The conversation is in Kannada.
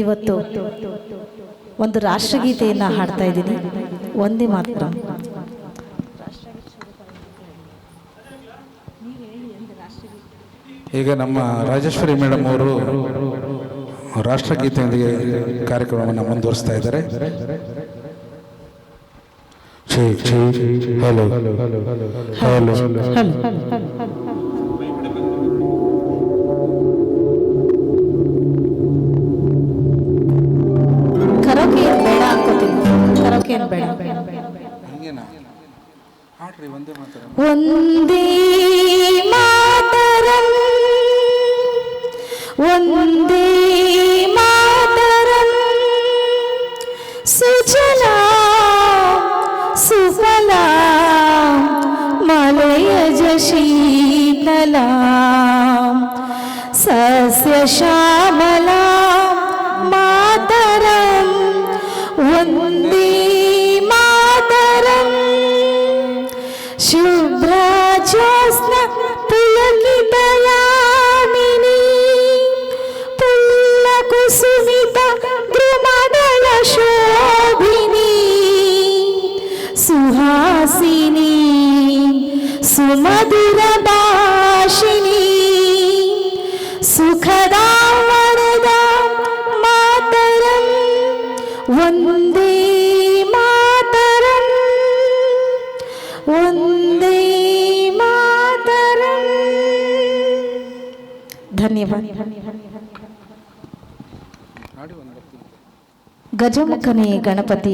ಇವತ್ತು ಒಂದು ರಾಷ್ಟ್ರಗೀತೆಯನ್ನು ಹಾಡ್ತಾ ಇದ್ದೀನಿ. ಒಂದೇ ಮಾತ್ರ. ಈಗ ನಮ್ಮ ರಾಜೇಶ್ವರಿ ಮೇಡಮ್ ಅವರು ರಾಷ್ಟ್ರಗೀತೆಯೊಂದಿಗೆ ಕಾರ್ಯಕ್ರಮವನ್ನು ಮುಂದುವರಿಸ್ತಾ ಇದ್ದಾರೆ. ಹಲೋ ಹಲೋ ಕರೋಕೆ ಏನು ಬೇಡ ಅನ್ಕೋತೀನಿ. ಕರೋಕೆ ಏನು ಬೇಡ. ಒಂದೇ ಮಾತರಂ ಒಂದೇ ಮಾತರಂ ಸುಜಲಾ ಸುಫಲಾ ಮಲಯಜ ಶೀತಲಾ ಸಸ್ಯ ಶ್ಯಾಮಲಾ ಮಾತರಂ ಒಂದೇ ಮಾತರಂ ಶುಭ್ರ ಜ್ಯೋತ್ಸ್ನ ಪುಲಕಿತಯಾಮಿನಿ ಪುಲ್ಲ ಕುಸುಮಿತ ದ್ರುಮದಳ ಶೋಭಿನಿ ಸುಹಾಸಿನಿ ಸುಮಧುರ ಭಾಷಿಣಿ ಸುಖದ ವರದ ಮಾತರಂ ಒಂದೇ ಮಾತರಂ ಒಂದೇ ಮಾತರಂ. ಧನ್ಯವಾದ. ಗಜಮುಖನೇ ಗಣಪತಿ